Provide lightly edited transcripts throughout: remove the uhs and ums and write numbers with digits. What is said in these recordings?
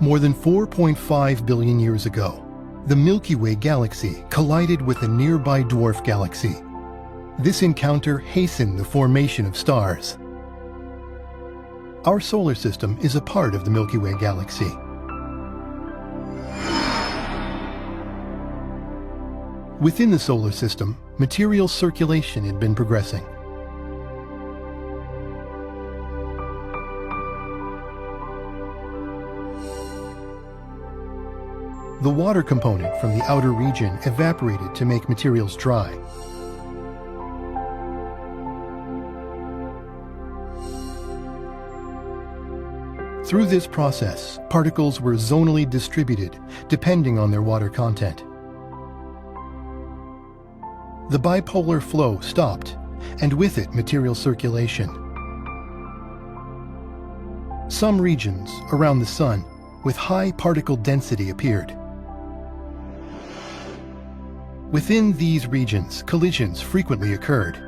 More than 4.5 billion years ago, the Milky Way galaxy collided with a nearby dwarf galaxy. This encounter hastened the formation of stars. Our solar system is a part of the Milky Way galaxy. Within the solar system, material circulation had been progressing. The water component from the outer region evaporated to make materials dry. Through this process, particles were zonally distributed depending on their water content. The bipolar flow stopped, and with it material circulation. Some regions around the Sun with high particle density appeared. Within these regions, collisions frequently occurred.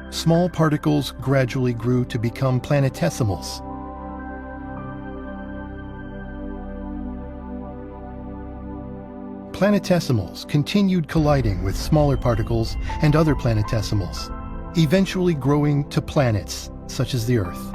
Small particles gradually grew to become planetesimals. Planetesimals continued colliding with smaller particles and other planetesimals, eventually growing to planets, such as the Earth.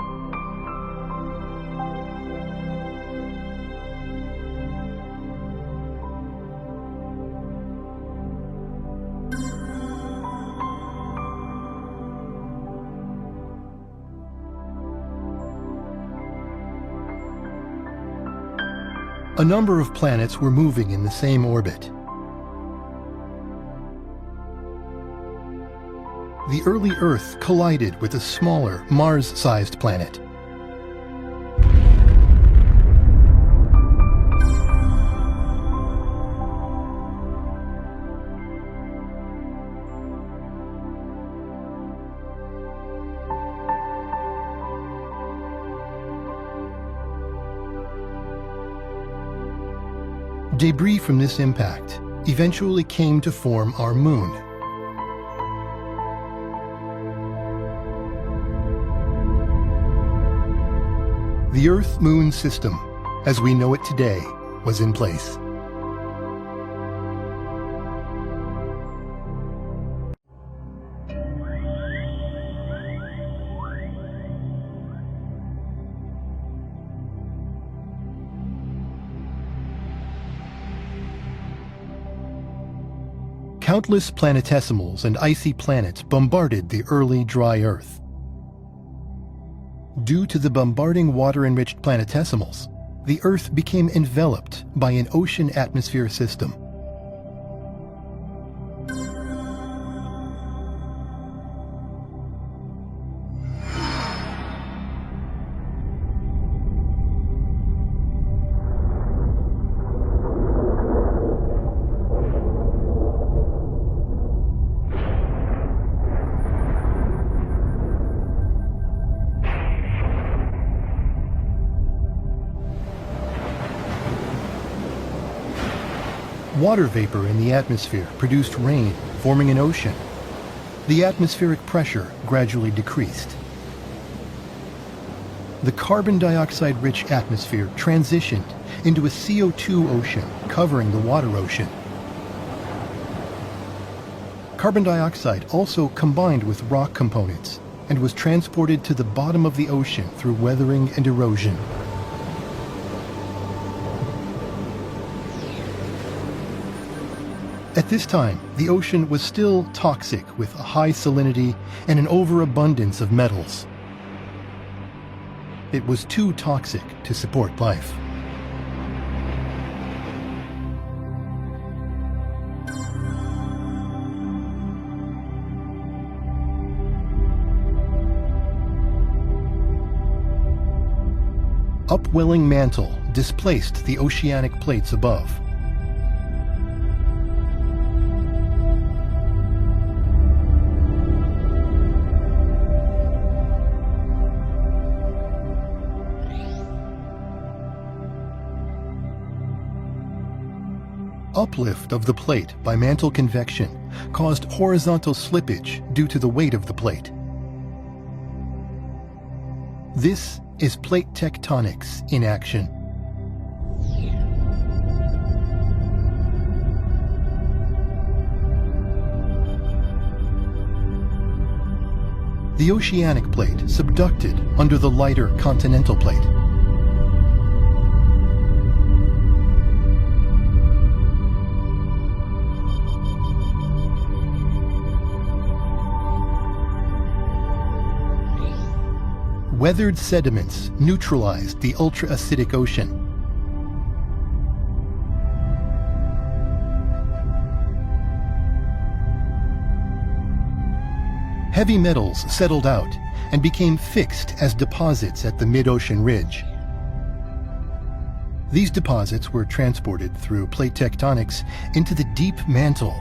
A number of planets were moving in the same orbit. The early Earth collided with a smaller, Mars-sized planet. Debris from this impact eventually came to form our Moon. The Earth-Moon system, as we know it today, was in place. Countless planetesimals and icy planets bombarded the early dry Earth. Due to the bombarding water-enriched planetesimals, the Earth became enveloped by an ocean atmosphere system. Water vapor in the atmosphere produced rain, forming an ocean. The atmospheric pressure gradually decreased. The carbon dioxide-rich atmosphere transitioned into a CO2 ocean, covering the water ocean. Carbon dioxide also combined with rock components and was transported to the bottom of the ocean through weathering and erosion. At this time, the ocean was still toxic with a high salinity and an overabundance of metals. It was too toxic to support life. Upwelling mantle displaced the oceanic plates above. Uplift of the plate by mantle convection caused horizontal slippage due to the weight of the plate. This is plate tectonics in action. The oceanic plate subducted under the lighter continental plate. Weathered sediments neutralized the ultra-acidic ocean. Heavy metals settled out and became fixed as deposits at the mid-ocean ridge. These deposits were transported through plate tectonics into the deep mantle.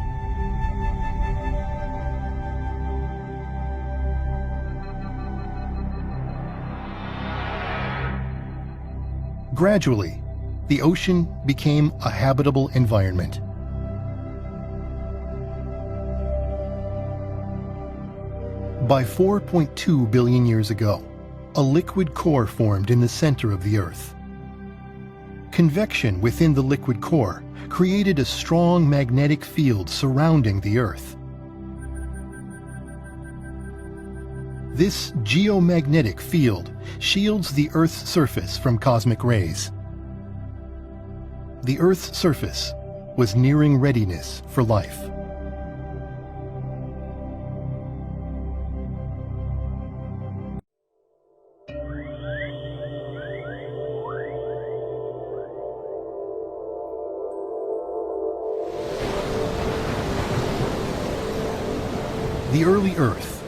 Gradually, the ocean became a habitable environment. By 4.2 billion years ago, a liquid core formed in the center of the Earth. Convection within the liquid core created a strong magnetic field surrounding the Earth. This geomagnetic field shields the Earth's surface from cosmic rays. The Earth's surface was nearing readiness for life. The early Earth,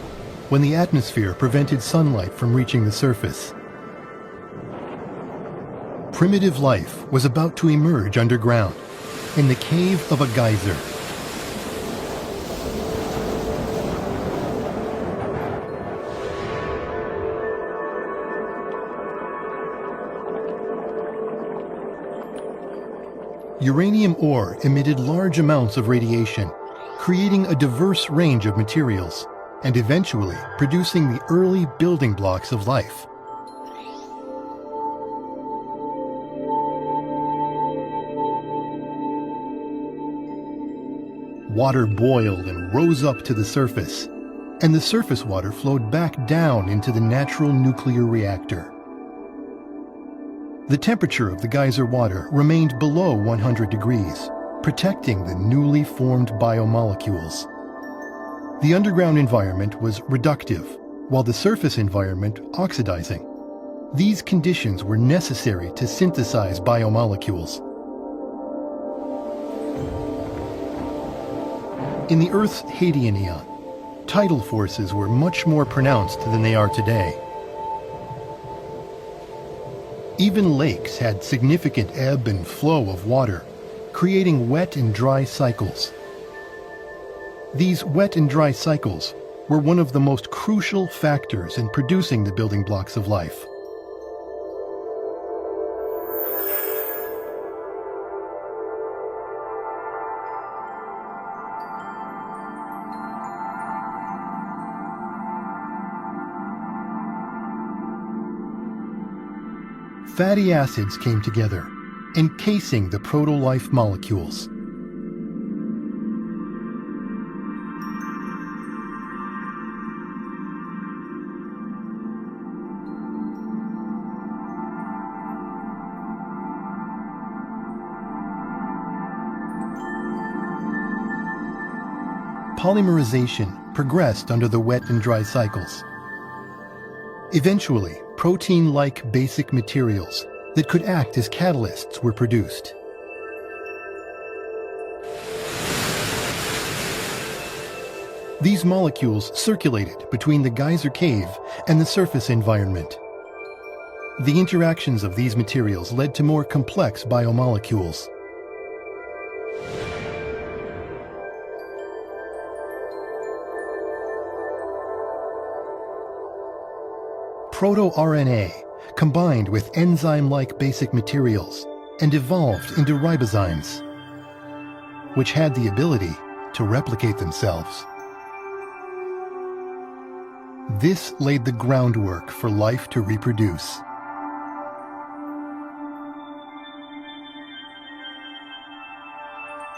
when the atmosphere prevented sunlight from reaching the surface. Primitive life was about to emerge underground, in the cave of a geyser. Uranium ore emitted large amounts of radiation, creating a diverse range of materials, and eventually producing the early building blocks of life. Water boiled and rose up to the surface, and the surface water flowed back down into the natural nuclear reactor. The temperature of the geyser water remained below 100 degrees, protecting the newly formed biomolecules. The underground environment was reductive, while the surface environment oxidizing. These conditions were necessary to synthesize biomolecules. In the Earth's Hadean eon, tidal forces were much more pronounced than they are today. Even lakes had significant ebb and flow of water, creating wet and dry cycles. These wet and dry cycles were one of the most crucial factors in producing the building blocks of life. Fatty acids came together, encasing the proto-life molecules. Polymerization progressed under the wet and dry cycles. Eventually, protein-like basic materials that could act as catalysts were produced. These molecules circulated between the geyser cave and the surface environment. The interactions of these materials led to more complex biomolecules. Proto-RNA combined with enzyme-like basic materials and evolved into ribozymes, which had the ability to replicate themselves. This laid the groundwork for life to reproduce.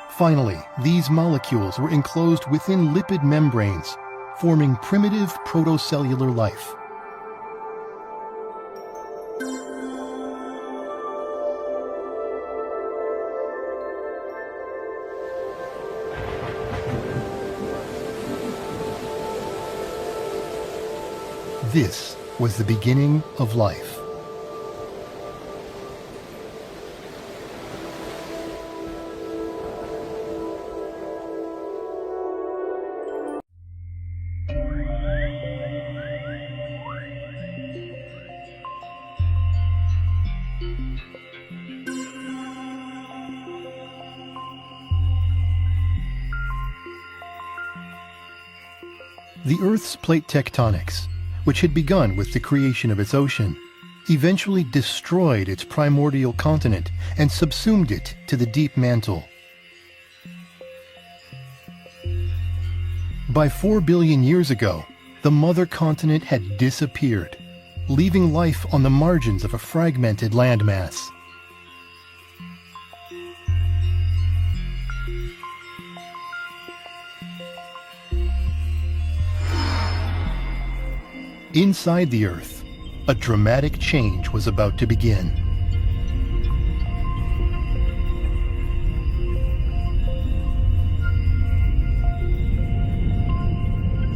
Finally, these molecules were enclosed within lipid membranes, forming primitive protocellular life. This was the beginning of life. The Earth's plate tectonics, which had begun with the creation of its ocean, eventually destroyed its primordial continent and subsumed it to the deep mantle. By 4 billion years ago, the mother continent had disappeared, leaving life on the margins of a fragmented landmass. Inside the Earth, a dramatic change was about to begin.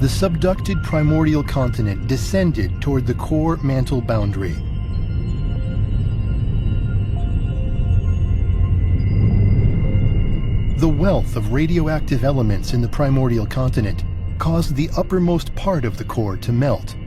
The subducted primordial continent descended toward the core mantle boundary. The wealth of radioactive elements in the primordial continent caused the uppermost part of the core to melt.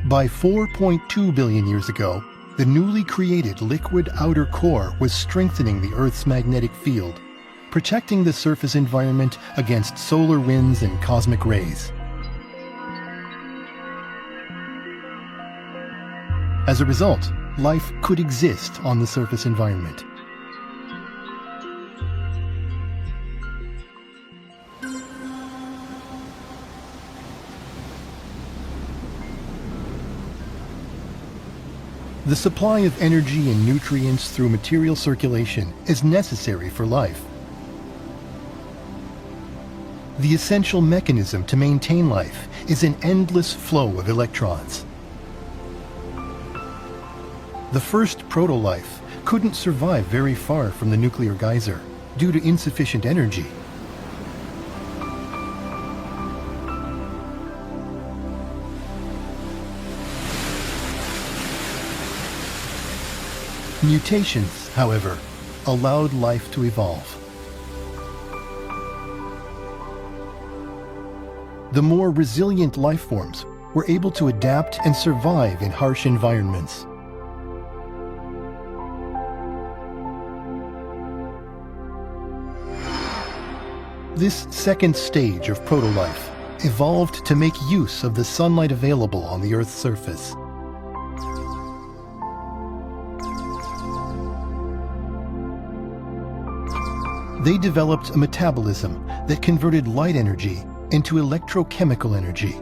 By 4.2 billion years ago, the newly created liquid outer core was strengthening the Earth's magnetic field, protecting the surface environment against solar winds and cosmic rays. As a result, life could exist on the surface environment. The supply of energy and nutrients through material circulation is necessary for life. The essential mechanism to maintain life is an endless flow of electrons. The first proto-life couldn't survive very far from the nuclear geyser due to insufficient energy. Mutations, however, allowed life to evolve. The more resilient life forms were able to adapt and survive in harsh environments. This second stage of proto-life evolved to make use of the sunlight available on the Earth's surface. They developed a metabolism that converted light energy into electrochemical energy.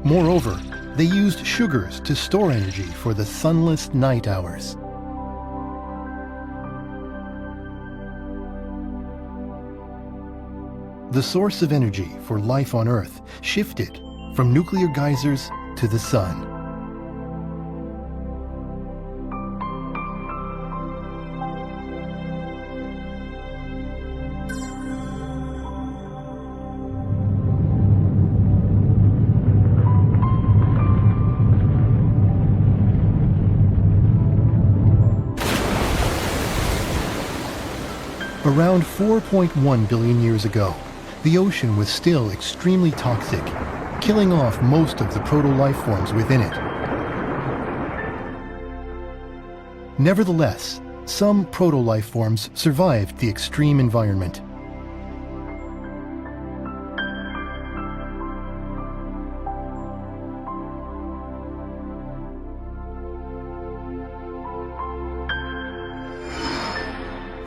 Moreover, they used sugars to store energy for the sunless night hours. The source of energy for life on Earth shifted from nuclear geysers to the sun. Around 4.1 billion years ago, the ocean was still extremely toxic, killing off most of the proto-life forms within it. Nevertheless, some proto-life forms survived the extreme environment.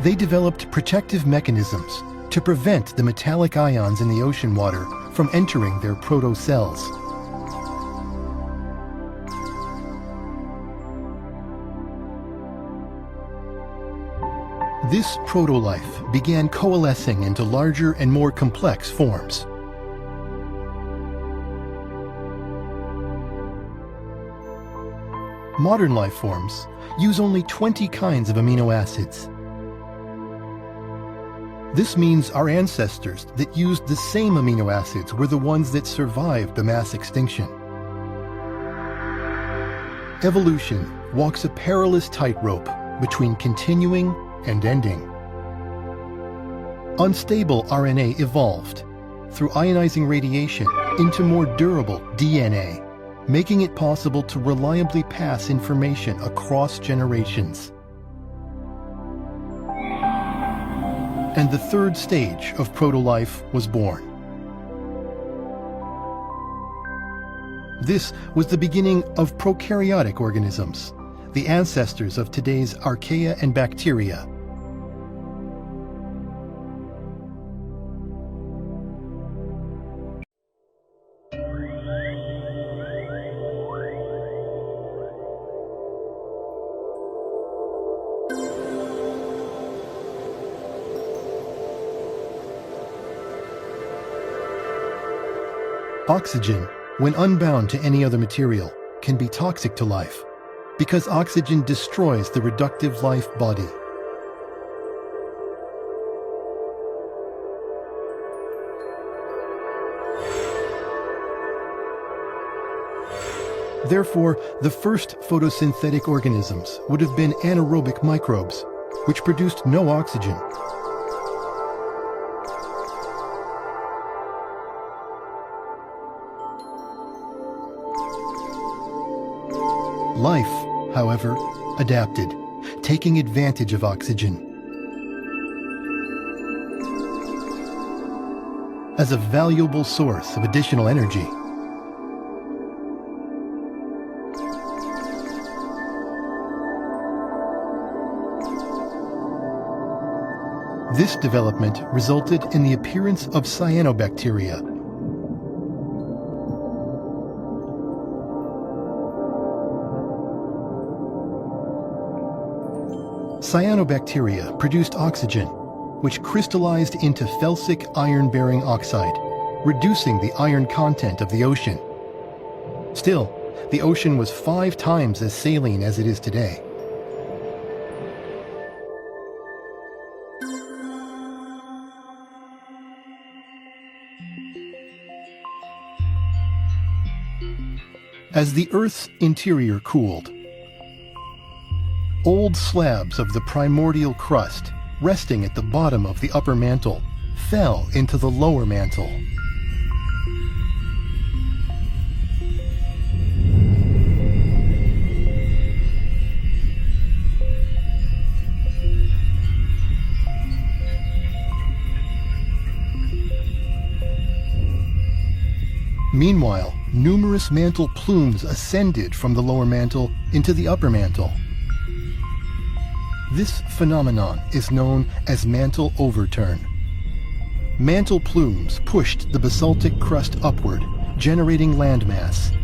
They developed protective mechanisms to prevent the metallic ions in the ocean water from entering their proto-cells. This proto-life began coalescing into larger and more complex forms. Modern life forms use only 20 kinds of amino acids. This means our ancestors that used the same amino acids were the ones that survived the mass extinction. Evolution walks a perilous tightrope between continuing and ending. Unstable RNA evolved through ionizing radiation into more durable DNA, making it possible to reliably pass information across generations. And the third stage of proto-life was born. This was the beginning of prokaryotic organisms, the ancestors of today's archaea and bacteria. Oxygen, when unbound to any other material, can be toxic to life because oxygen destroys the reductive life body. Therefore, the first photosynthetic organisms would have been anaerobic microbes, which produced no oxygen. Life, however, adapted, taking advantage of oxygen. As a valuable source of additional energy. This development resulted in the appearance of cyanobacteria. Cyanobacteria produced oxygen, which crystallized into felsic iron-bearing oxide, reducing the iron content of the ocean. Still, the ocean was 5 times as saline as it is today. As the Earth's interior cooled, old slabs of the primordial crust, resting at the bottom of the upper mantle, fell into the lower mantle. Meanwhile, numerous mantle plumes ascended from the lower mantle into the upper mantle. This phenomenon is known as mantle overturn. Mantle plumes pushed the basaltic crust upward, generating landmass.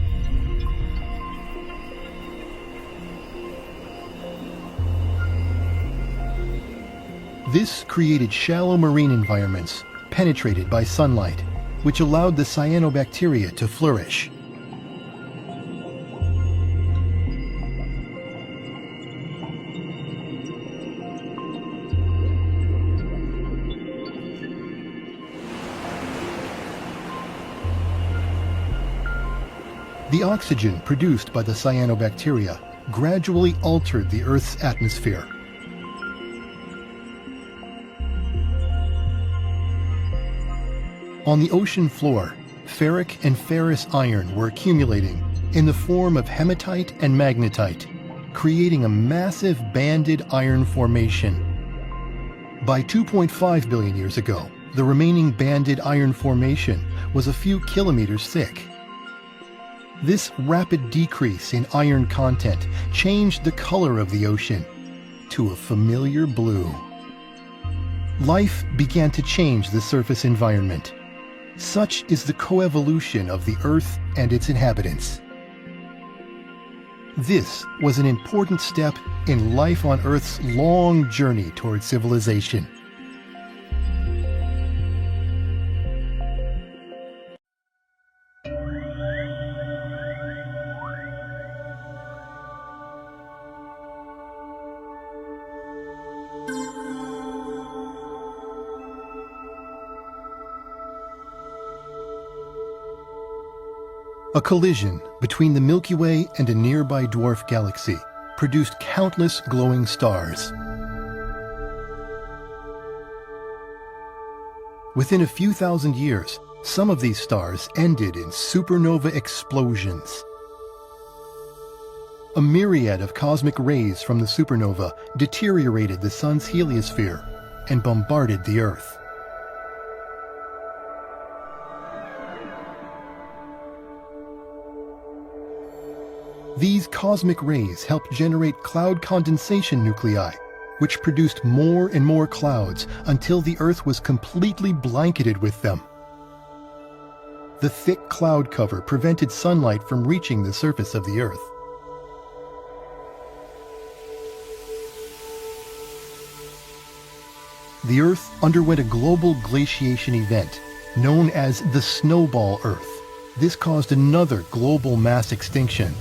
This created shallow marine environments penetrated by sunlight, which allowed the cyanobacteria to flourish. The oxygen produced by the cyanobacteria gradually altered the Earth's atmosphere. On the ocean floor, ferric and ferrous iron were accumulating in the form of hematite and magnetite, creating a massive banded iron formation. By 2.5 billion years ago, the remaining banded iron formation was a few kilometers thick. This rapid decrease in iron content changed the color of the ocean to a familiar blue. Life began to change the surface environment. Such is the coevolution of the Earth and its inhabitants. This was an important step in life on Earth's long journey toward civilization. A collision between the Milky Way and a nearby dwarf galaxy produced countless glowing stars. Within a few thousand years, some of these stars ended in supernova explosions. A myriad of cosmic rays from the supernova deteriorated the Sun's heliosphere and bombarded the Earth. These cosmic rays helped generate cloud condensation nuclei, which produced more and more clouds until the Earth was completely blanketed with them. The thick cloud cover prevented sunlight from reaching the surface of the Earth. The Earth underwent a global glaciation event known as the Snowball Earth. This caused another global mass extinction.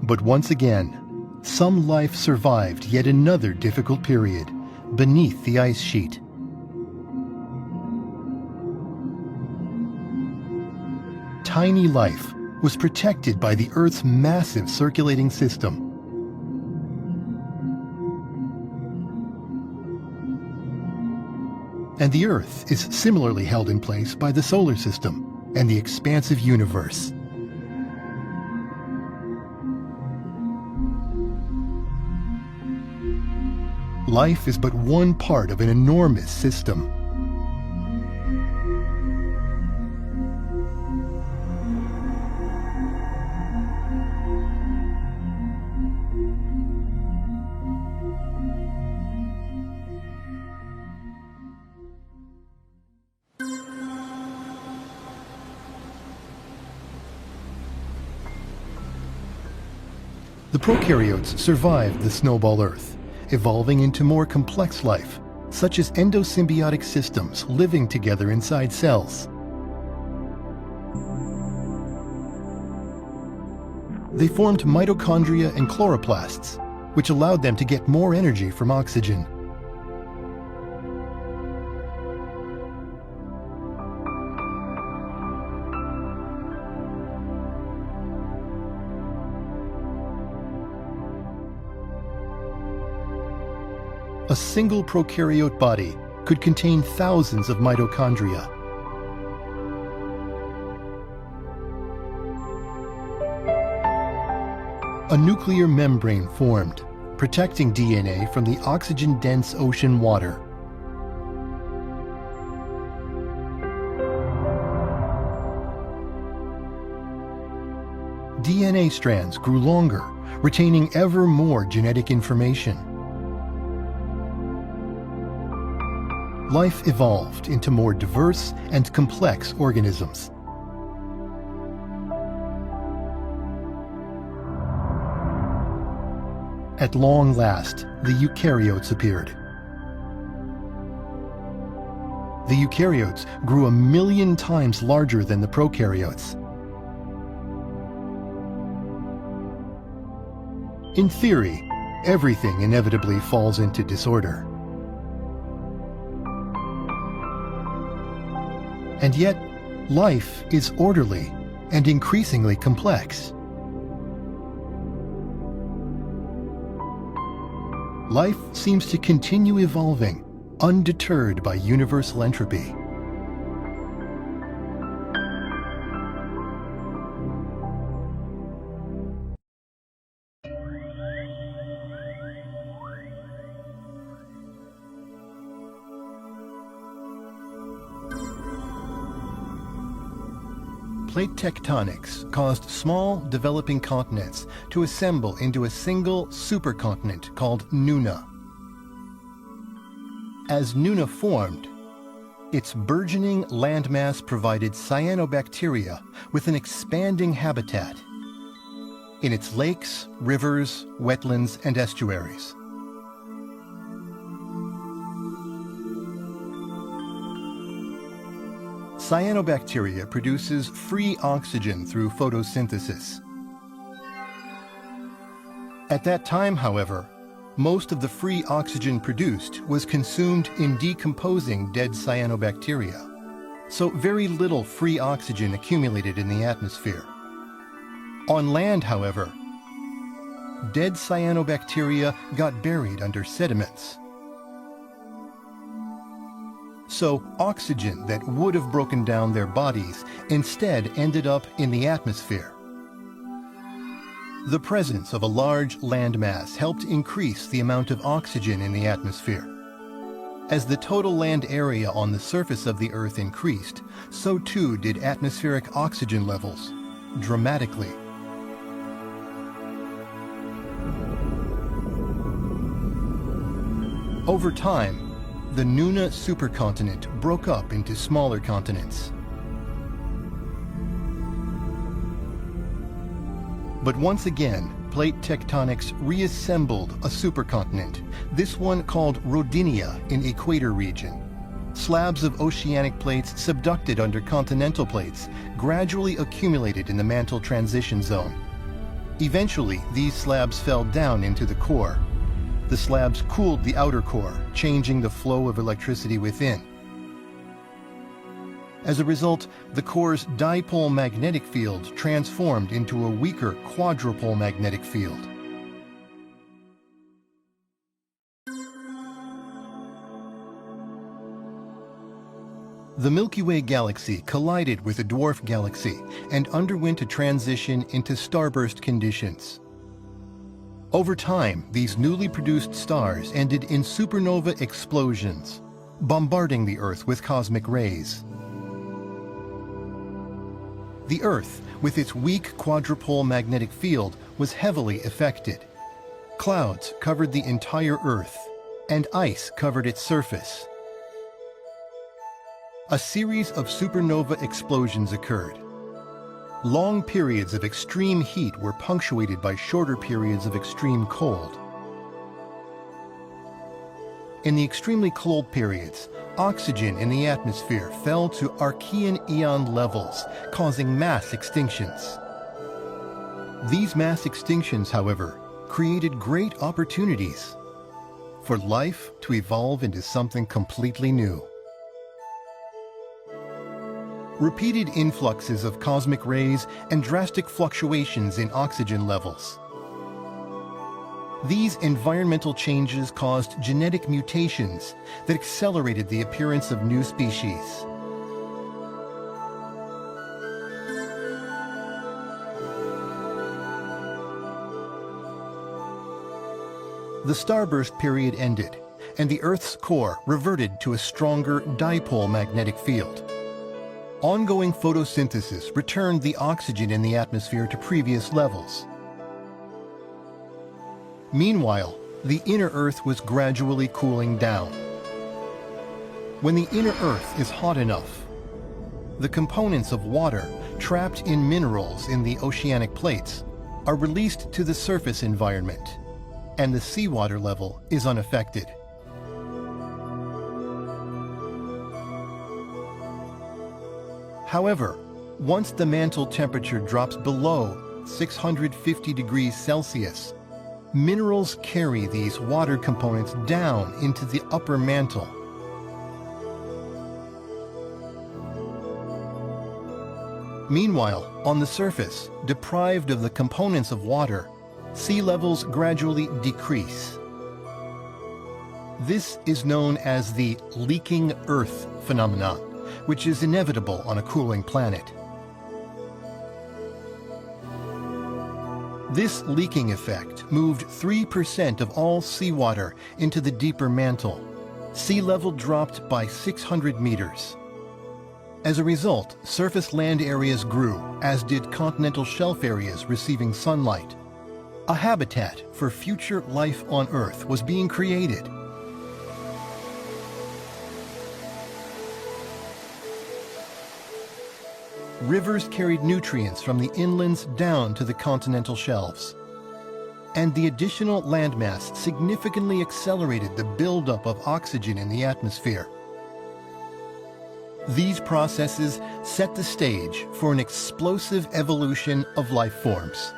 But once again, some life survived yet another difficult period beneath the ice sheet. Tiny life was protected by the Earth's massive circulating system. And the Earth is similarly held in place by the solar system and the expansive universe. Life is but one part of an enormous system. The prokaryotes survived the Snowball Earth, evolving into more complex life, such as endosymbiotic systems living together inside cells. They formed mitochondria and chloroplasts, which allowed them to get more energy from oxygen. A single prokaryote body could contain thousands of mitochondria. A nuclear membrane formed, protecting DNA from the oxygen-dense ocean water. DNA strands grew longer, retaining ever more genetic information. Life evolved into more diverse and complex organisms. At long last, the eukaryotes appeared. The eukaryotes grew 1,000,000 times larger than the prokaryotes. In theory, everything inevitably falls into disorder. And yet, life is orderly and increasingly complex. Life seems to continue evolving, undeterred by universal entropy. Plate tectonics caused small, developing continents to assemble into a single supercontinent called Nuna. As Nuna formed, its burgeoning landmass provided cyanobacteria with an expanding habitat in its lakes, rivers, wetlands, and estuaries. Cyanobacteria produces free oxygen through photosynthesis. At that time, however, most of the free oxygen produced was consumed in decomposing dead cyanobacteria, so very little free oxygen accumulated in the atmosphere. On land, however, dead cyanobacteria got buried under sediments. So oxygen that would have broken down their bodies instead ended up in the atmosphere. The presence of a large landmass helped increase the amount of oxygen in the atmosphere. As the total land area on the surface of the Earth increased, so too did atmospheric oxygen levels, dramatically. Over time, the Nuna supercontinent broke up into smaller continents. But once again, plate tectonics reassembled a supercontinent, this one called Rodinia in Equator region. Slabs of oceanic plates subducted under continental plates gradually accumulated in the mantle transition zone. Eventually, these slabs fell down into the core. The slabs cooled the outer core, changing the flow of electricity within. As a result, the core's dipole magnetic field transformed into a weaker quadrupole magnetic field. The Milky Way galaxy collided with a dwarf galaxy and underwent a transition into starburst conditions. Over time, these newly produced stars ended in supernova explosions, bombarding the Earth with cosmic rays. The Earth, with its weak quadrupole magnetic field, was heavily affected. Clouds covered the entire Earth, and ice covered its surface. A series of supernova explosions occurred. Long periods of extreme heat were punctuated by shorter periods of extreme cold. In the extremely cold periods, oxygen in the atmosphere fell to Archean eon levels, causing mass extinctions. These mass extinctions, however, created great opportunities for life to evolve into something completely new. Repeated influxes of cosmic rays and drastic fluctuations in oxygen levels. These environmental changes caused genetic mutations that accelerated the appearance of new species. The starburst period ended, and the Earth's core reverted to a stronger dipole magnetic field. Ongoing photosynthesis returned the oxygen in the atmosphere to previous levels. Meanwhile, the inner Earth was gradually cooling down. When the inner Earth is hot enough, the components of water trapped in minerals in the oceanic plates are released to the surface environment, and the seawater level is unaffected. However, once the mantle temperature drops below 650 degrees Celsius, minerals carry these water components down into the upper mantle. Meanwhile, on the surface, deprived of the components of water, sea levels gradually decrease. This is known as the leaking Earth phenomenon, which is inevitable on a cooling planet. This leaking effect moved 3% of all seawater into the deeper mantle. Sea level dropped by 600 meters. As a result, surface land areas grew, as did continental shelf areas receiving sunlight. A habitat for future life on Earth was being created. Rivers carried nutrients from the inlands down to the continental shelves. And the additional landmass significantly accelerated the buildup of oxygen in the atmosphere. These processes set the stage for an explosive evolution of life forms.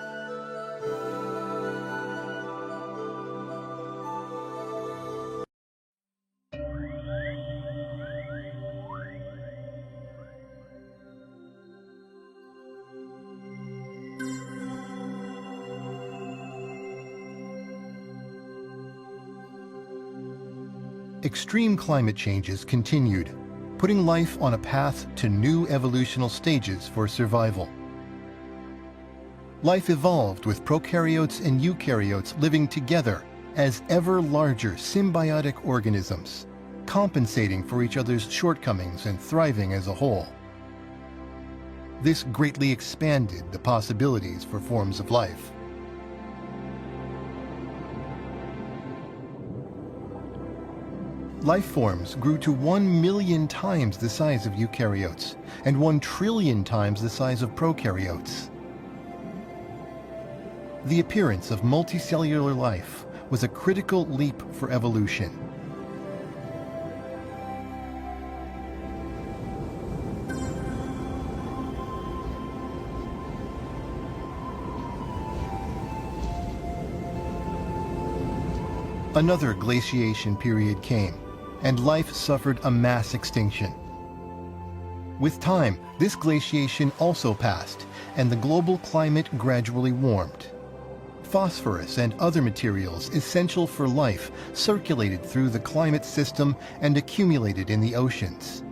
Extreme climate changes continued, putting life on a path to new evolutional stages for survival. Life evolved with prokaryotes and eukaryotes living together as ever larger symbiotic organisms, compensating for each other's shortcomings and thriving as a whole. This greatly expanded the possibilities for forms of life. Life forms grew to 1 million times the size of eukaryotes and 1 trillion times the size of prokaryotes. The appearance of multicellular life was a critical leap for evolution. Another glaciation period came, and life suffered a mass extinction. With time, this glaciation also passed, and the global climate gradually warmed. Phosphorus and other materials essential for life circulated through the climate system and accumulated in the oceans.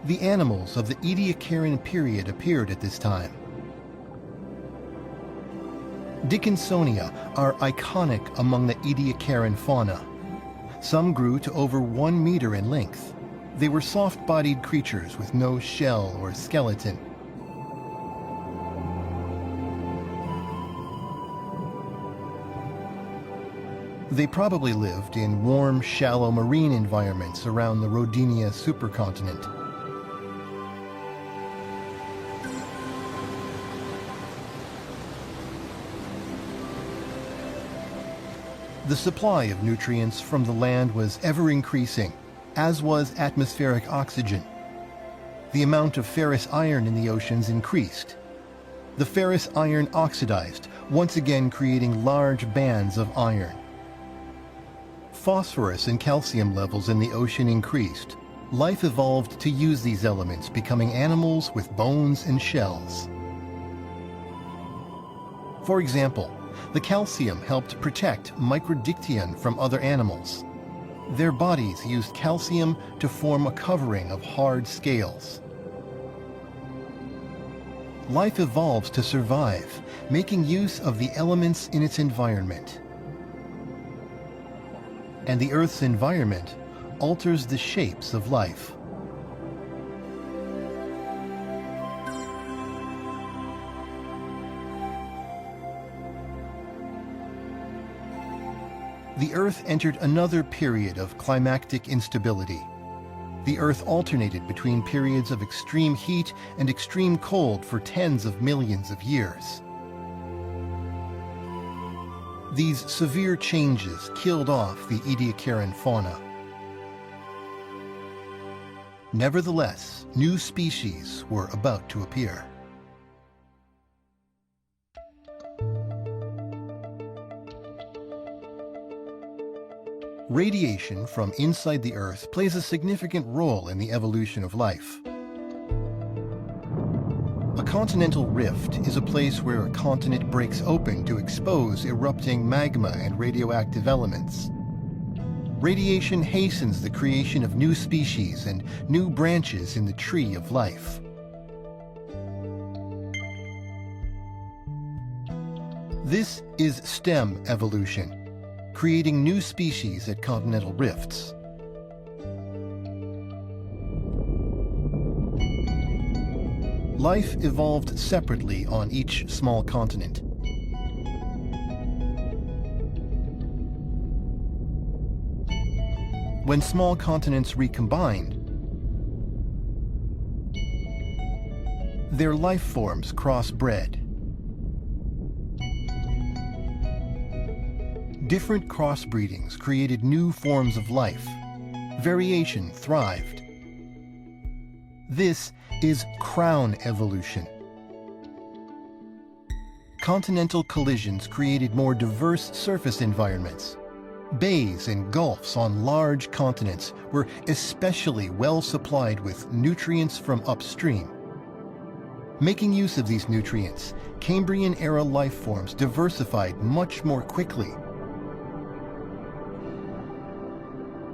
The animals of the Ediacaran period appeared at this time. Dickinsonia are iconic among the Ediacaran fauna. Some grew to over 1 meter in length. They were soft-bodied creatures with no shell or skeleton. They probably lived in warm, shallow marine environments around the Rodinia supercontinent. The supply of nutrients from the land was ever increasing, as was atmospheric oxygen. The amount of ferrous iron in the oceans increased. The ferrous iron oxidized, once again creating large bands of iron. Phosphorus and calcium levels in the ocean increased. Life evolved to use these elements, becoming animals with bones and shells. For example, the calcium helped protect Microdictyon from other animals. Their bodies used calcium to form a covering of hard scales. Life evolves to survive, making use of the elements in its environment. And the Earth's environment alters the shapes of life. The Earth entered another period of climactic instability. The Earth alternated between periods of extreme heat and extreme cold for tens of millions of years. These severe changes killed off the Ediacaran fauna. Nevertheless, new species were about to appear. Radiation from inside the Earth plays a significant role in the evolution of life. A continental rift is a place where a continent breaks open to expose erupting magma and radioactive elements. Radiation hastens the creation of new species and new branches in the tree of life. This is stem evolution, creating new species at continental rifts. Life evolved separately on each small continent. When small continents recombined, Their life forms crossbred. Different crossbreedings created new forms of life. Variation thrived. This is crown evolution. Continental collisions created more diverse surface environments. Bays and gulfs on large continents were especially well supplied with nutrients from upstream. Making use of these nutrients, Cambrian-era life forms diversified much more quickly.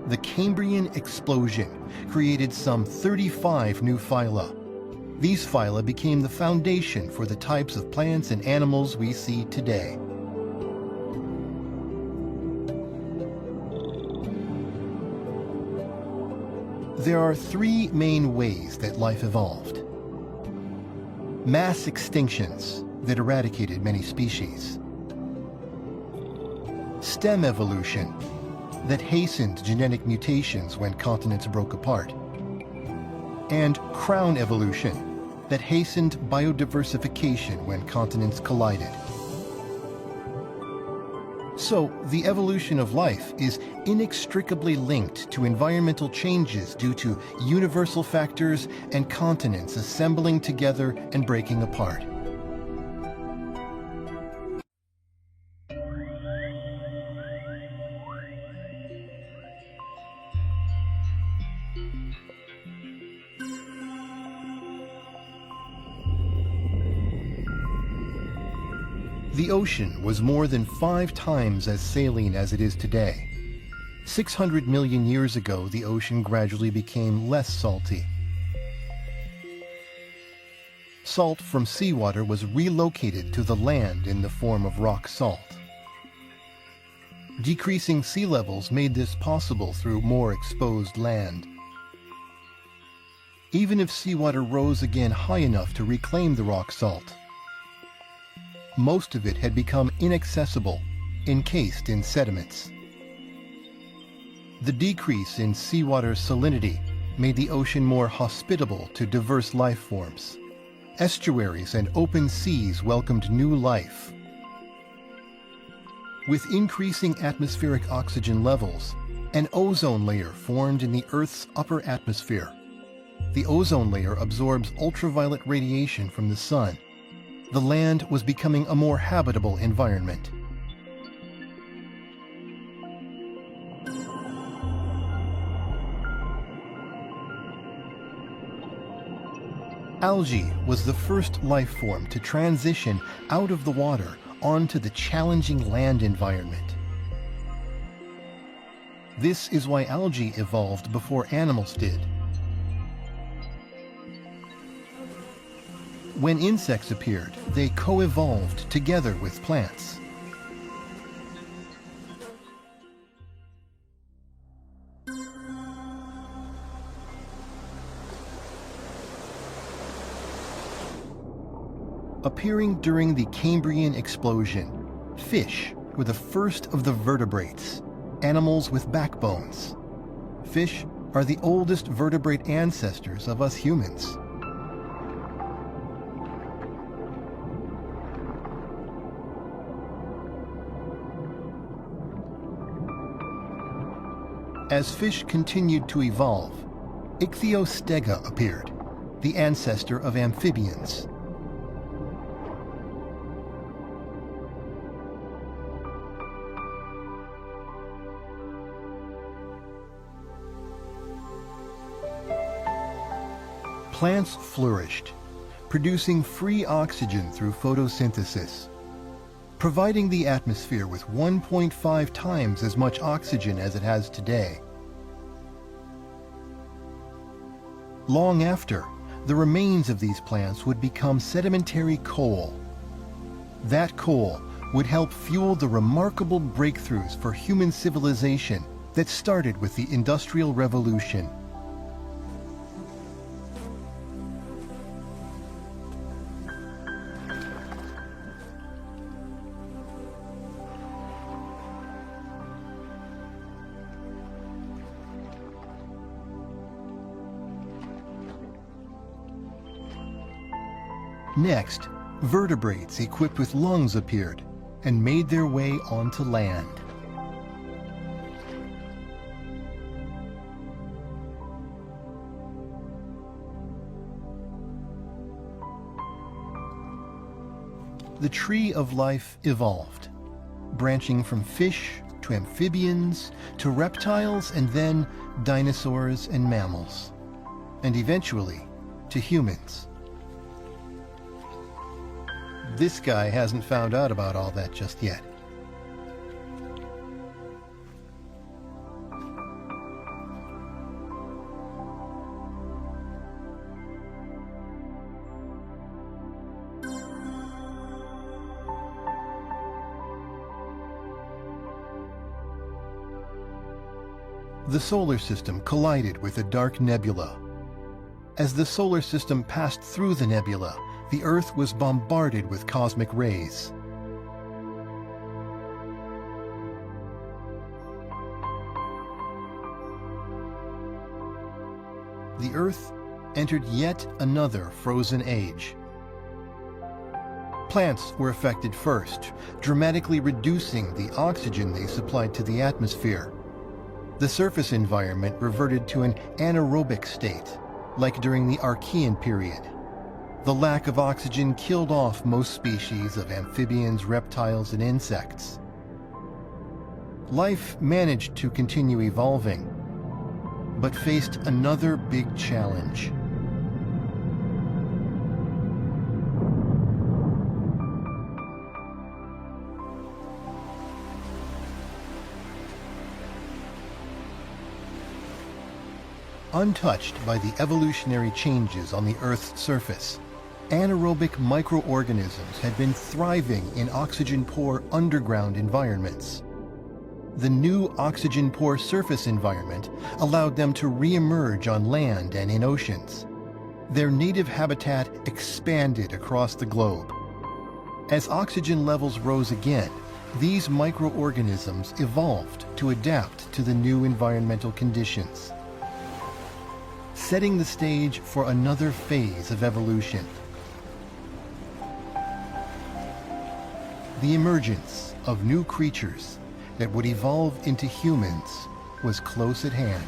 The Cambrian explosion created some 35 new phyla. These phyla became the foundation for the types of plants and animals we see today. There are three main ways that life evolved. Mass extinctions that eradicated many species. Stem evolution that hastened genetic mutations when continents broke apart. And crown evolution that hastened biodiversification when continents collided. So, the evolution of life is inextricably linked to environmental changes due to universal factors and continents assembling together and breaking apart. The ocean was more than 5 times as saline as it is today. 600 million years ago, the ocean gradually became less salty. Salt from seawater was relocated to the land in the form of rock salt. Decreasing sea levels made this possible through more exposed land. Even if seawater rose again high enough to reclaim the rock salt, most of it had become inaccessible, encased in sediments. The decrease in seawater salinity made the ocean more hospitable to diverse life forms. Estuaries and open seas welcomed new life. With increasing atmospheric oxygen levels, an ozone layer formed in the Earth's upper atmosphere. The ozone layer absorbs ultraviolet radiation from the sun. The land was becoming a more habitable environment. Algae was the first life form to transition out of the water onto the challenging land environment. This is why algae evolved before animals did. When insects appeared, they co-evolved together with plants. Appearing during the Cambrian explosion, fish were the first of the vertebrates, animals with backbones. Fish are the oldest vertebrate ancestors of us humans. As fish continued to evolve, Ichthyostega appeared, the ancestor of amphibians. Plants flourished, producing free oxygen through photosynthesis, providing the atmosphere with 1.5 times as much oxygen as it has today. Long after, the remains of these plants would become sedimentary coal. That coal would help fuel the remarkable breakthroughs for human civilization that started with the Industrial Revolution. Next, vertebrates equipped with lungs appeared and made their way onto land. The tree of life evolved, branching from fish to amphibians to reptiles and then dinosaurs and mammals, and eventually to humans. This guy hasn't found out about all that just yet. The solar system collided with a dark nebula. As the solar system passed through the nebula, the Earth was bombarded with cosmic rays. The Earth entered yet another frozen age. Plants were affected first, dramatically reducing the oxygen they supplied to the atmosphere. The surface environment reverted to an anaerobic state, like during the Archean period. The lack of oxygen killed off most species of amphibians, reptiles, and insects. Life managed to continue evolving, but faced another big challenge. Untouched by the evolutionary changes on the Earth's surface, anaerobic microorganisms had been thriving in oxygen-poor underground environments. The new oxygen-poor surface environment allowed them to re-emerge on land and in oceans. Their native habitat expanded across the globe. As oxygen levels rose again, these microorganisms evolved to adapt to the new environmental conditions, setting the stage for another phase of evolution. The emergence of new creatures that would evolve into humans was close at hand.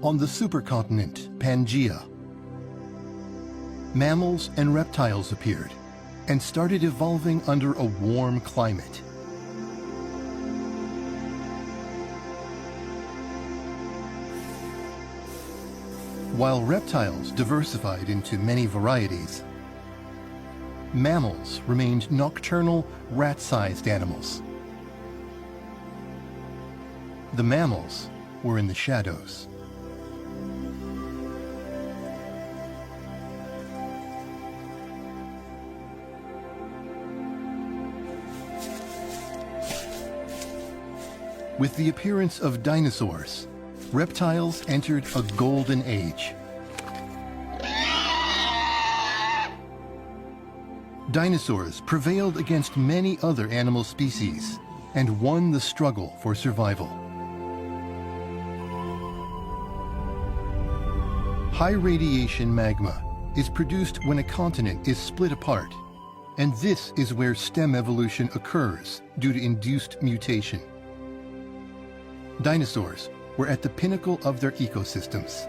On the supercontinent Pangaea, mammals and reptiles appeared and started evolving under a warm climate. While reptiles diversified into many varieties, mammals remained nocturnal, rat-sized animals. The mammals were in the shadows. With the appearance of dinosaurs, reptiles entered a golden age. Dinosaurs prevailed against many other animal species and won the struggle for survival. High radiation magma is produced when a continent is split apart, and this is where stem evolution occurs due to induced mutation. Dinosaurs were at the pinnacle of their ecosystems.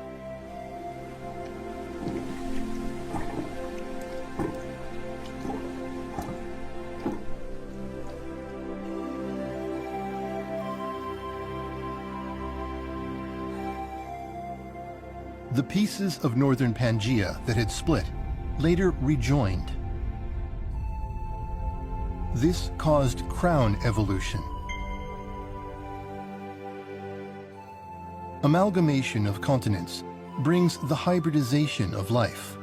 The pieces of northern Pangaea that had split later rejoined. This caused crown evolution. Amalgamation of continents brings the hybridization of life,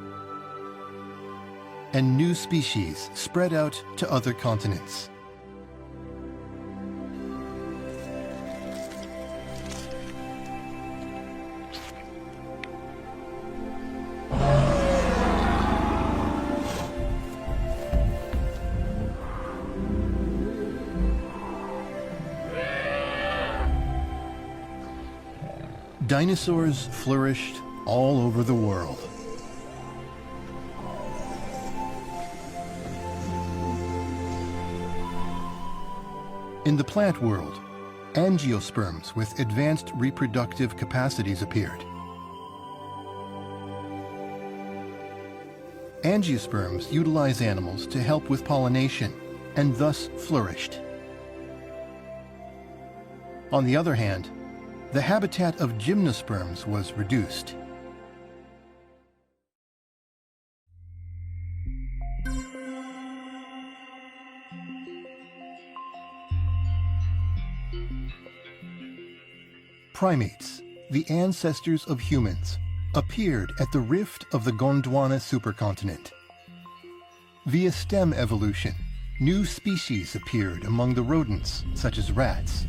and new species spread out to other continents. Dinosaurs flourished all over the world. In the plant world, angiosperms with advanced reproductive capacities appeared. Angiosperms utilize animals to help with pollination and thus flourished. On the other hand, the habitat of gymnosperms was reduced. Primates, the ancestors of humans, appeared at the rift of the Gondwana supercontinent. Via stem evolution, new species appeared among the rodents, such as rats.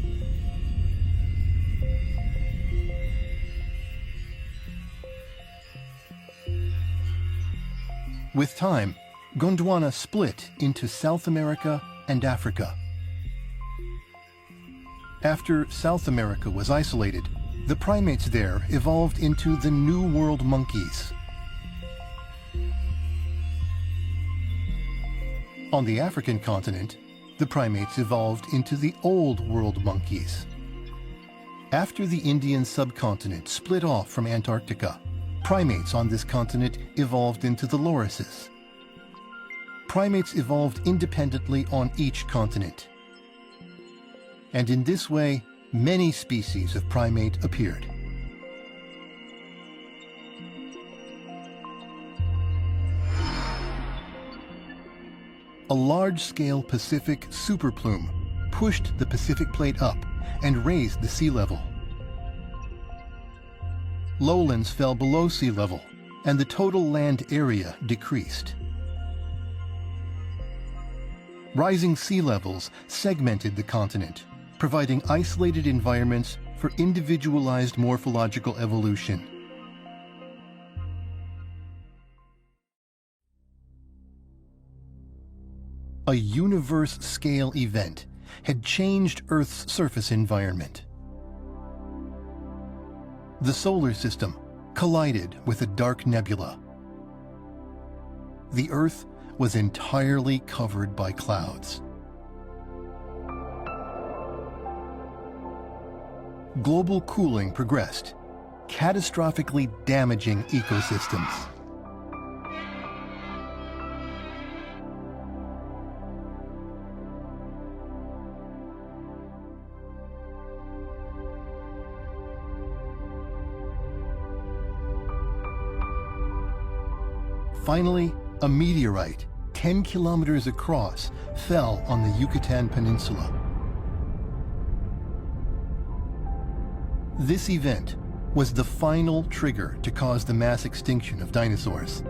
With time, Gondwana split into South America and Africa. After South America was isolated, the primates there evolved into the New World monkeys. On the African continent, the primates evolved into the Old World monkeys. After the Indian subcontinent split off from Antarctica, primates on this continent evolved into the lorises. Primates evolved independently on each continent. And in this way, many species of primate appeared. A large-scale Pacific superplume pushed the Pacific plate up and raised the sea level. Lowlands fell below sea level, and the total land area decreased. Rising sea levels segmented the continent, providing isolated environments for individualized morphological evolution. A universe-scale event had changed Earth's surface environment. The solar system collided with a dark nebula. The Earth was entirely covered by clouds. Global cooling progressed, catastrophically damaging ecosystems. Finally, a meteorite 10 kilometers across fell on the Yucatan Peninsula. This event was the final trigger to cause the mass extinction of dinosaurs.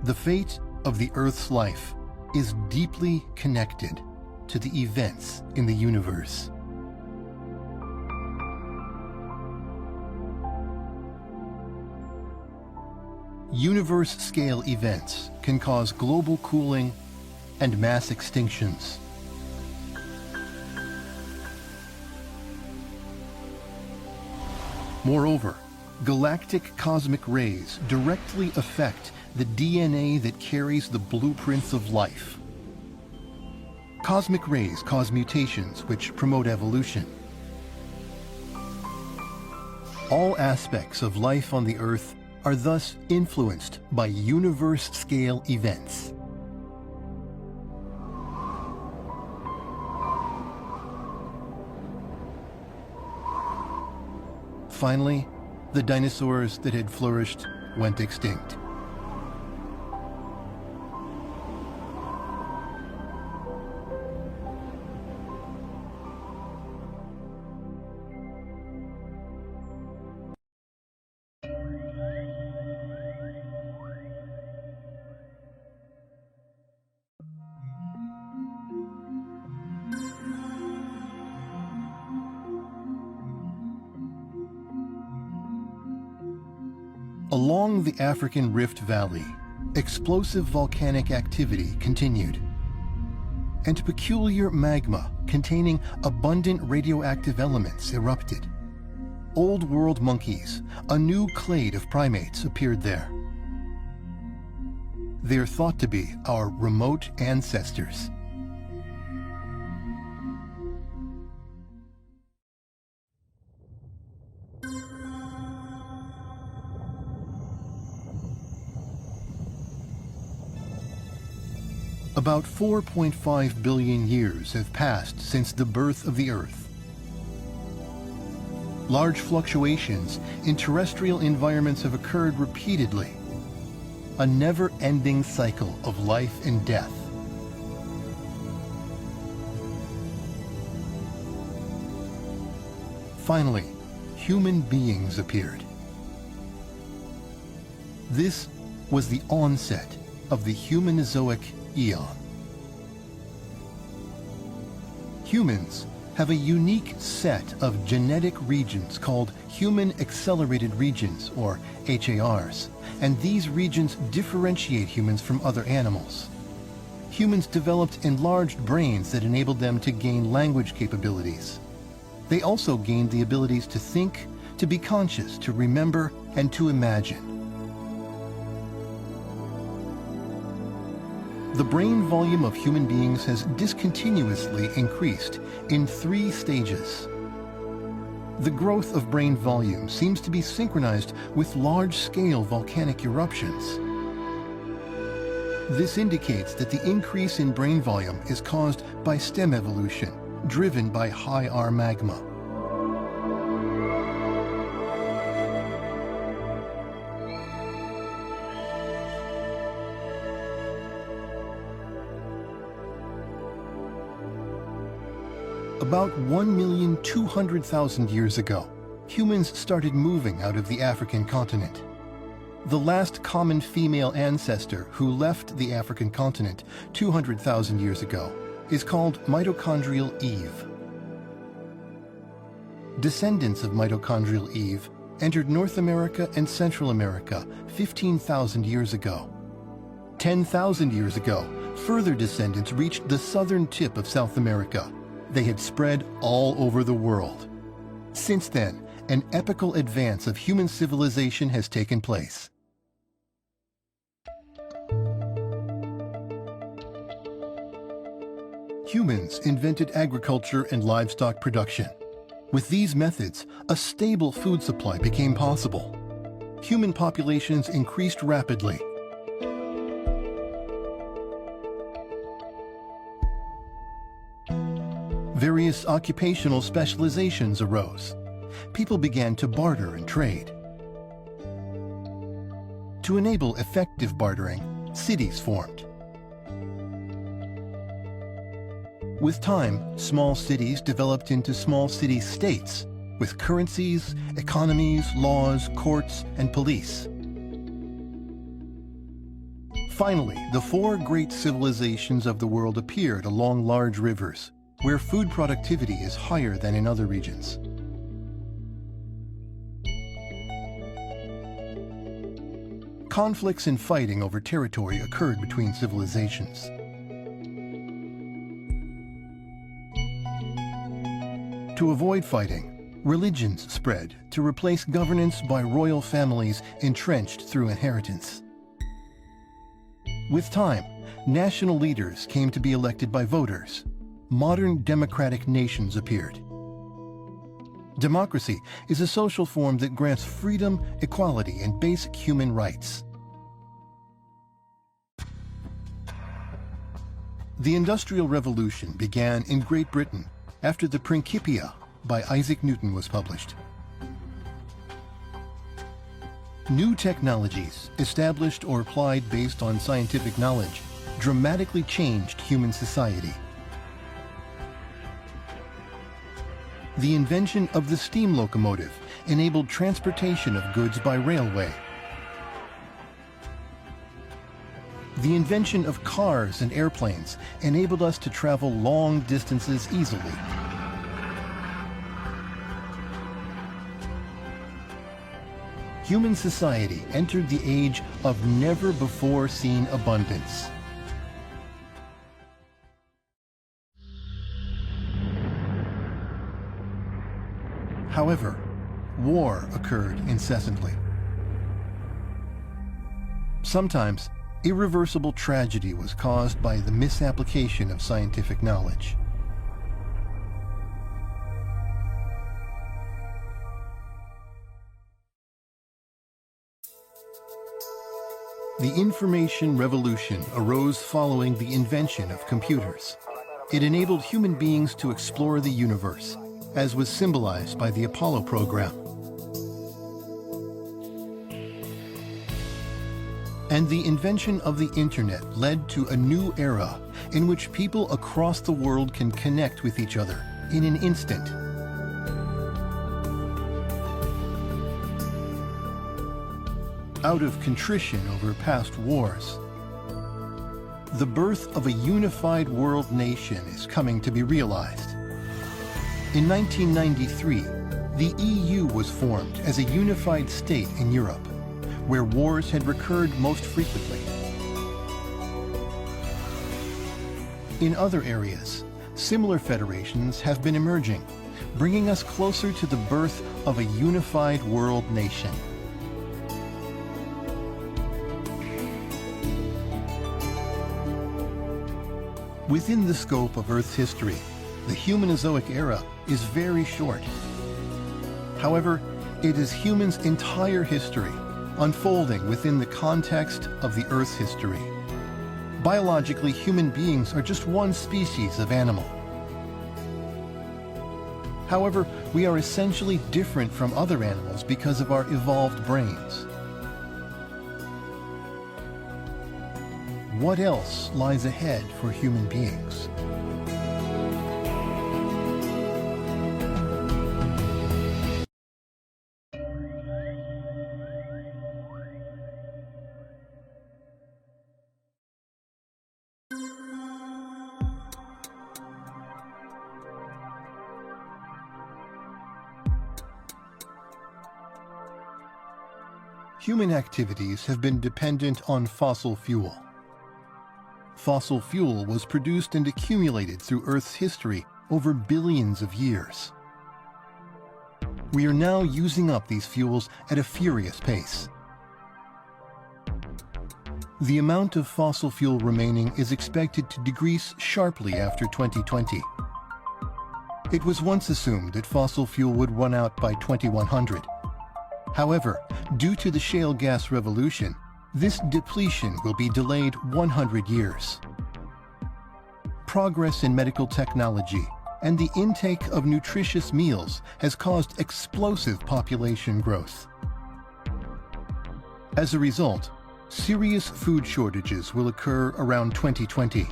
The fate of the Earth's life is deeply connected to the events in the universe. Universe-scale events can cause global cooling and mass extinctions. Moreover, galactic cosmic rays directly affect the DNA that carries the blueprints of life. Cosmic rays cause mutations which promote evolution. All aspects of life on the Earth are thus influenced by universe-scale events. Finally, the dinosaurs that had flourished went extinct. Along the African Rift Valley, explosive volcanic activity continued. and peculiar magma containing abundant radioactive elements erupted. Old world monkeys, a new clade of primates, appeared there. They are thought to be our remote ancestors. About 4.5 billion years have passed since the birth of the Earth. Large fluctuations in terrestrial environments have occurred repeatedly, a never-ending cycle of life and death. Finally, human beings appeared. This was the onset of the Humanozoic Eon. Humans have a unique set of genetic regions called human accelerated regions, or HARs, and these regions differentiate humans from other animals. Humans developed enlarged brains that enabled them to gain language capabilities. They also gained the abilities to think, to be conscious, to remember, and to imagine. The brain volume of human beings has discontinuously increased in 3 stages. The growth of brain volume seems to be synchronized with large-scale volcanic eruptions. This indicates that the increase in brain volume is caused by stem evolution, driven by high R magma. About 1,200,000 years ago, humans started moving out of the African continent. The last common female ancestor who left the African continent 200,000 years ago is called mitochondrial Eve. Descendants of mitochondrial Eve entered North America and Central America 15,000 years ago. 10,000 years ago, further descendants reached the southern tip of South America. They had spread all over the world. Since then, an epochal advance of human civilization has taken place. Humans invented agriculture and livestock production. With these methods, a stable food supply became possible. Human populations increased rapidly. Various occupational specializations arose. People began to barter and trade. To enable effective bartering, cities formed. With time, small cities developed into small city-states, with currencies, economies, laws, courts, and police. Finally, the 4 great civilizations of the world appeared along large rivers, where food productivity is higher than in other regions. Conflicts and fighting over territory occurred between civilizations. To avoid fighting, religions spread to replace governance by royal families entrenched through inheritance. With time, national leaders came to be elected by voters. Modern democratic nations appeared. Democracy is a social form that grants freedom, equality, and basic human rights. The Industrial Revolution began in Great Britain after the Principia by Isaac Newton was published. New technologies, established or applied based on scientific knowledge, dramatically changed human society. The invention of the steam locomotive enabled transportation of goods by railway. The invention of cars and airplanes enabled us to travel long distances easily. Human society entered the age of never-before-seen abundance. However, war occurred incessantly. Sometimes, irreversible tragedy was caused by the misapplication of scientific knowledge. The information revolution arose following the invention of computers. It enabled human beings to explore the universe, as was symbolized by the Apollo program. And the invention of the internet led to a new era in which people across the world can connect with each other in an instant. Out of contrition over past wars, the birth of a unified world nation is coming to be realized. In 1993, the EU was formed as a unified state in Europe, where wars had recurred most frequently. In other areas, similar federations have been emerging, bringing us closer to the birth of a unified world nation. Within the scope of Earth's history, the Humanozoic era is very short. However, it is humans' entire history, unfolding within the context of the Earth's history. Biologically, human beings are just one species of animal. However, we are essentially different from other animals because of our evolved brains. What else lies ahead for human beings? Human activities have been dependent on fossil fuel. Fossil fuel was produced and accumulated through Earth's history over billions of years. We are now using up these fuels at a furious pace. The amount of fossil fuel remaining is expected to decrease sharply after 2020. It was once assumed that fossil fuel would run out by 2100. However, due to the shale gas revolution, this depletion will be delayed 100 years. Progress in medical technology and the intake of nutritious meals has caused explosive population growth. As a result, serious food shortages will occur around 2020.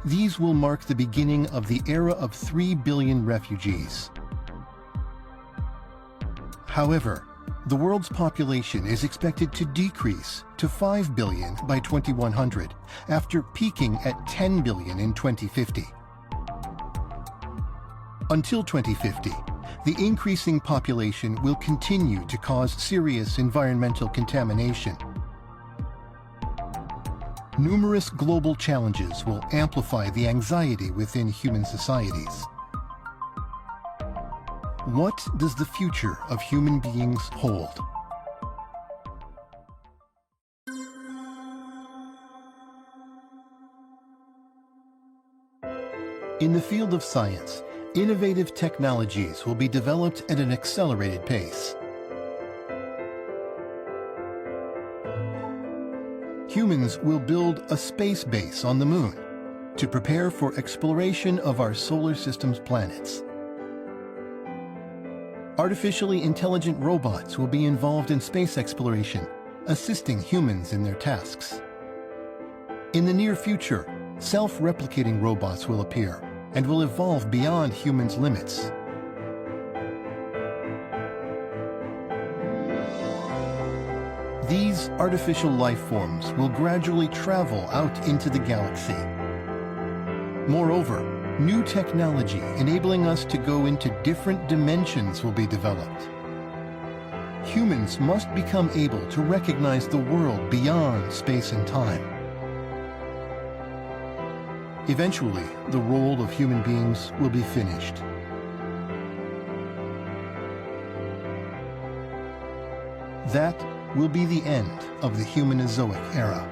These will mark the beginning of the era of 3 billion refugees. However, the world's population is expected to decrease to 5 billion by 2100, after peaking at 10 billion in 2050. Until 2050, the increasing population will continue to cause serious environmental contamination. Numerous global challenges will amplify the anxiety within human societies. What does the future of human beings hold? In the field of science, innovative technologies will be developed at an accelerated pace. Humans will build a space base on the Moon to prepare for exploration of our solar system's planets. Artificially intelligent robots will be involved in space exploration, assisting humans in their tasks. In the near future, self-replicating robots will appear and will evolve beyond humans' limits. These artificial life forms will gradually travel out into the galaxy. Moreover, new technology enabling us to go into different dimensions will be developed. Humans must become able to recognize the world beyond space and time. Eventually, the role of human beings will be finished. That will be the end of the Humanozoic era.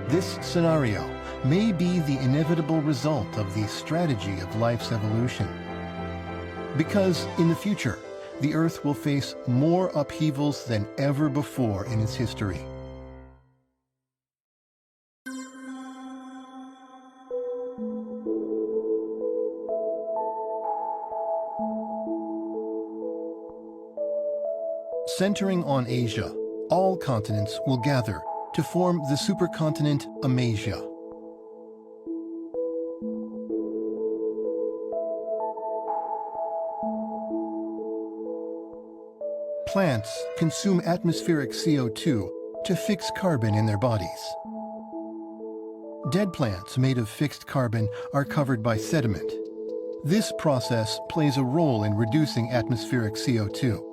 This scenario may be the inevitable result of the strategy of life's evolution. Because in the future, the Earth will face more upheavals than ever before in its history. Centering on Asia, all continents will gather to form the supercontinent Amasia. Plants consume atmospheric CO2 to fix carbon in their bodies. Dead plants made of fixed carbon are covered by sediment. This process plays a role in reducing atmospheric CO2.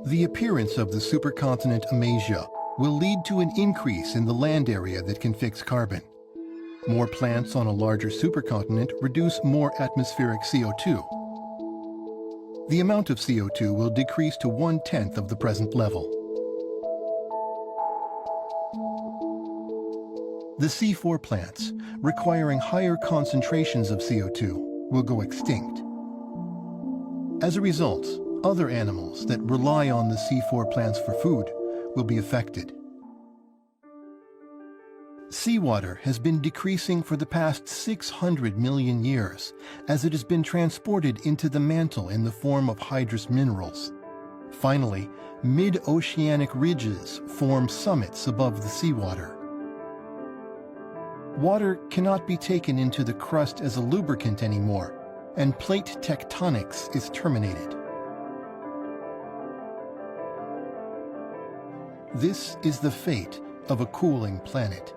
The appearance of the supercontinent Amasia will lead to an increase in the land area that can fix carbon. More plants on a larger supercontinent reduce more atmospheric CO2. The amount of CO2 will decrease to 1/10 of the present level. The C4 plants, requiring higher concentrations of CO2, will go extinct. As a result, other animals that rely on the C4 plants for food will be affected. Seawater has been decreasing for the past 600 million years as it has been transported into the mantle in the form of hydrous minerals. Finally, mid-oceanic ridges form summits above the seawater. Water cannot be taken into the crust as a lubricant anymore, and plate tectonics is terminated. This is the fate of a cooling planet.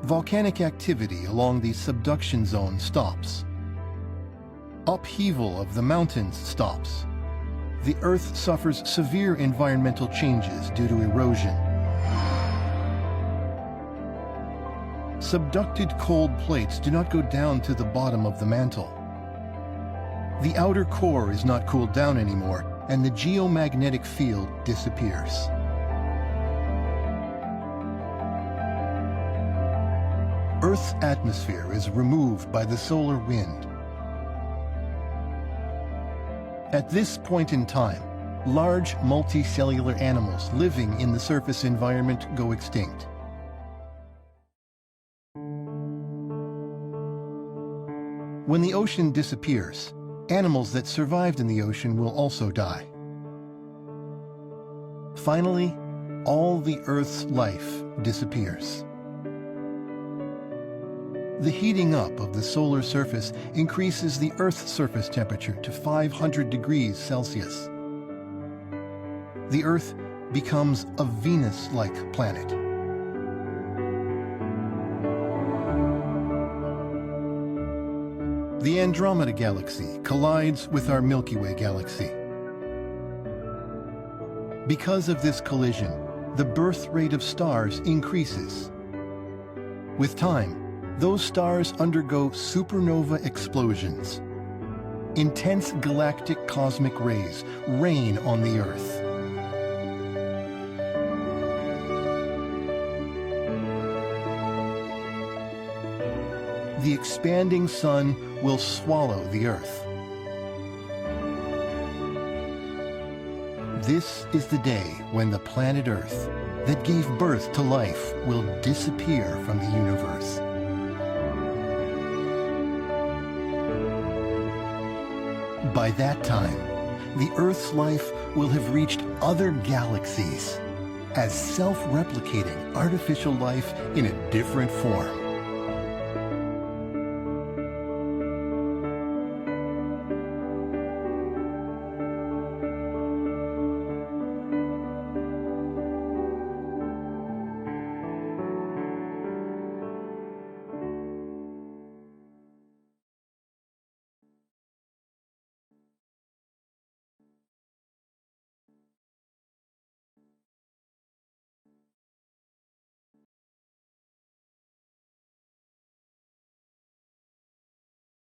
Volcanic activity along the subduction zone stops. Upheaval of the mountains stops. The Earth suffers severe environmental changes due to erosion. Subducted cold plates do not go down to the bottom of the mantle. The outer core is not cooled down anymore, and the geomagnetic field disappears. Earth's atmosphere is removed by the solar wind. At this point in time, large multicellular animals living in the surface environment go extinct. When the ocean disappears, animals that survived in the ocean will also die. Finally, all the Earth's life disappears. The heating up of the solar surface increases the Earth's surface temperature to 500 degrees Celsius. The Earth becomes a Venus-like planet. The Andromeda Galaxy collides with our Milky Way galaxy. Because of this collision, the birth rate of stars increases. With time, those stars undergo supernova explosions. Intense galactic cosmic rays rain on the Earth. The expanding sun will swallow the Earth. This is the day when the planet Earth, that gave birth to life, will disappear from the universe. By that time, the Earth's life will have reached other galaxies as self-replicating artificial life in a different form.